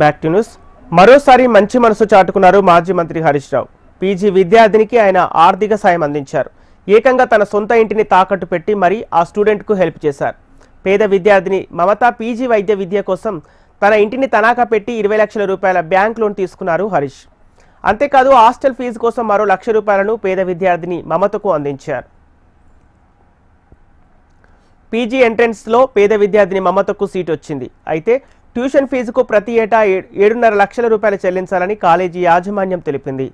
Back to news. మరోసారి మంచి మనసు చాటుకున్నారు మాజీ మంత్రి హరీష్ రావు. పీజీ విద్యార్థినికి ఆయన ఆర్థిక సాయం అందించారు. ఏకంగా తన సొంత ఇంటిని తాకట్టు పెట్టి మరీ ఆ స్టూడెంట్కు హెల్ప్ చేశారు. పేద విద్యార్థిని మమత పీజీ వైద్య విద్య కోసం తన ఇంటిని తనఖా పెట్టి 20 లక్షల రూపాయల బ్యాంక్ లోన్ తీసుకున్నారు హరీష్. అంతేకాదు హాస్టల్ ఫీజు కోసం మరో ₹1,00,000 పేద విద్యార్థిని మమతకు అందించారు. పీజీ ఎంట్రన్స్లో పేద విద్యార్థిని మమతకు సీట్ వచ్చింది. అయితే ట్యూషన్ ఫీజుకు ప్రతి ఏటా 7.5 లక్షల రూపాయలు చెల్లించాలని కాలేజీ యాజమాన్యం తెలిపింది.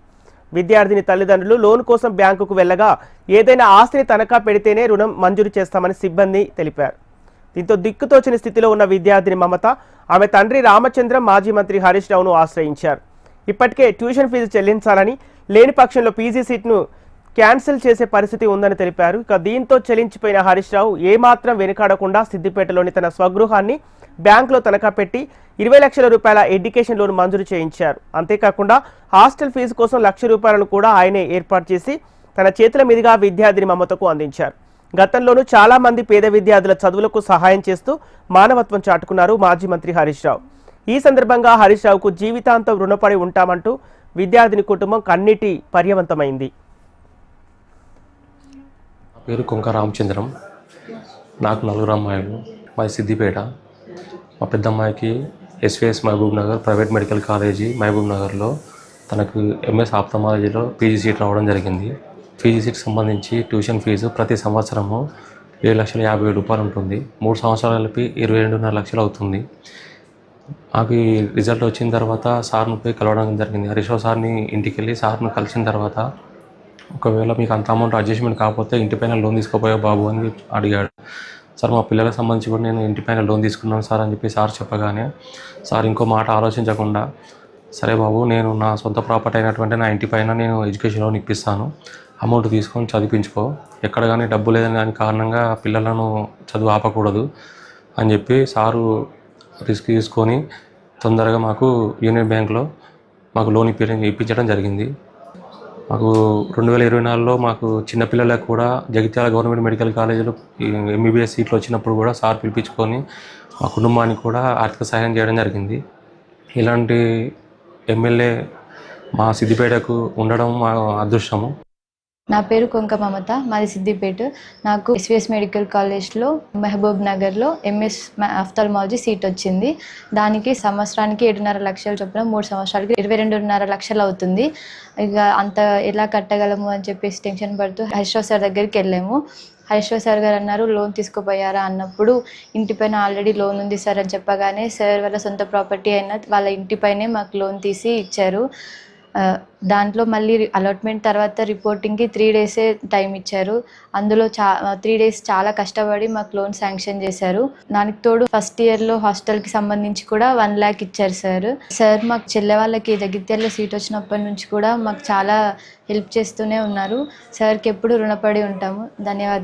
విద్యార్థిని తల్లిదండ్రులు లోన్ కోసం బ్యాంకుకు వెళ్ళగా ఏదైనా ఆస్తిని తనఖా పెడితేనే రుణం మంజూరు చేస్తామని సిబ్బంది తెలిపారు. దీంతో దిక్కుతోచని స్థితిలో ఉన్న విద్యార్థిని మమత ఆమె తండ్రి రామచంద్రం మాజీ మంత్రి హరీష్ రావును ఆశ్రయించారు. ఇప్పటికే ట్యూషన్ ఫీజు చెల్లించాలని, లేని పక్షంలో పీజీ సీట్ను క్యాన్సిల్ చేసే పరిస్థితి ఉందని తెలిపారు. ఇక దీంతో చెల్లించిపోయిన హరీష్ రావు ఏమాత్రం వెనుకాడకుండా సిద్దిపేటలోని తన స్వగృహాన్ని బ్యాంకులో తనఖా పెట్టి 20 లక్షల రూపాయల ఎడ్యుకేషన్ లోన్ మంజూరు చేయించారు. అంతేకాకుండా హాస్టల్ ఫీజు కోసం ₹1,00,000 కూడా ఆయనే ఏర్పాటు చేసి తన చేతుల మీదుగా విద్యార్థిని మమతకు అందించారు. గతంలోనూ చాలా మంది పేద విద్యార్థుల చదువులకు సహాయం చేస్తూ మానవత్వం చాటుకున్నారు మాజీ మంత్రి హరీష్ రావు. ఈ సందర్భంగా హరీష్ రావుకు జీవితాంతం రుణపడి ఉంటామంటూ విద్యార్థిని కుటుంబం కన్నీటి పర్యవంతమైంది. పేరు కొంక రామచంద్రం. నాకు 4 అమ్మాయిలు. మాది సిద్దిపేట. మా పెద్ద అమ్మాయికి SVS Mahabubnagar private medical college మహబూబ్ నగర్లో తనకు ఎంఎస్ ఆప్థమాలజీలో పీజీ సీట్ రావడం జరిగింది. పీజీ సీట్కి సంబంధించి ట్యూషన్ ఫీజు ప్రతి సంవత్సరము 7,50,000 ఉంటుంది. 3 సంవత్సరాలు కలిపి 22.5 లక్షలు అవుతుంది. నాకు ఈ రిజల్ట్ వచ్చిన తర్వాత సార్ను పోయి కలవడం జరిగింది. హరీష్ రావు సార్ని ఇంటికి వెళ్ళి సార్ను కలిసిన తర్వాత, ఒకవేళ మీకు అంత అమౌంట్ అడ్జస్ట్మెంట్ కాకపోతే ఇంటిపైన లోన్ తీసుకోపోయా బాబు అని అడిగాడు. సార్ మా పిల్లలకు సంబంధించి కూడా నేను ఇంటిపైన లోన్ తీసుకున్నాను సార్ అని చెప్పి సార్ చెప్పగానే సార్ ఇంకో మాట ఆలోచించకుండా, సరే బాబు నేను నా సొంత ప్రాపర్టీ అయినటువంటి నా ఇంటిపైన నేను ఎడ్యుకేషన్ లోన్ ఇప్పిస్తాను, అమౌంట్ తీసుకొని చదివించుకో, ఎక్కడ కానీ డబ్బు లేదని కానీ కారణంగా పిల్లలను చదువు ఆపకూడదు అని చెప్పి సారు రిస్క్ తీసుకొని తొందరగా మాకు యూనియన్ బ్యాంక్లో మాకు లోన్ ఇప్పించడం జరిగింది. మాకు 2024లో మాకు చిన్నపిల్లలకు కూడా జగిత్యాల గవర్నమెంట్ మెడికల్ కాలేజీలో ఎంబీబీఎస్ సీట్లు వచ్చినప్పుడు కూడా సార్ పిలిపించుకొని మా కుటుంబానికి కూడా ఆర్థిక సహాయం చేయడం జరిగింది. ఇలాంటి ఎమ్మెల్యే మా సిద్దిపేటకు ఉండడం మా అదృష్టము. నా పేరు కొంక మమత. మాది సిద్దిపేట. నాకు ఎస్విఎస్ మెడికల్ కాలేజ్లో మహబూబ్ నగర్లో ఎంఎస్ ఆఫ్థాల్మాలజీ సీట్ వచ్చింది. దానికి సంవత్సరానికి 7.5 లక్షలు చొప్పున 3 సంవత్సరాలకి 22.5 లక్షలు అవుతుంది. ఇక అంత ఎలా కట్టగలము అని చెప్పేసి టెన్షన్ పడుతూ హరీష్ రావు సార్ దగ్గరికి వెళ్ళాము. హరీష్ రావు సార్ గారు అన్నారు, లోన్ తీసుకోపోయారా అన్నప్పుడు, ఇంటిపైన ఆల్రెడీ లోన్ ఉంది సార్ అని చెప్పగానే సార్ వాళ్ళ సొంత ప్రాపర్టీ అయిన వాళ్ళ ఇంటిపైనే మాకు లోన్ తీసి ఇచ్చారు. దాంట్లో మళ్ళీ అలాట్మెంట్ తర్వాత రిపోర్టింగ్కి 3 డేసే టైం ఇచ్చారు. అందులో 3 డేస్ చాలా కష్టపడి మాకు లోన్ శాంక్షన్ చేశారు. దానికి తోడు ఫస్ట్ ఇయర్లో హాస్టల్కి సంబంధించి కూడా 1 lakh ఇచ్చారు సార్. సార్ మాకు చెల్లె వాళ్ళకి జగిత్యాలలో సీట్ వచ్చినప్పటి నుంచి కూడా మాకు చాలా హెల్ప్ చేస్తూనే ఉన్నారు. సార్కి ఎప్పుడు రుణపడి ఉంటాము. ధన్యవాదాలు.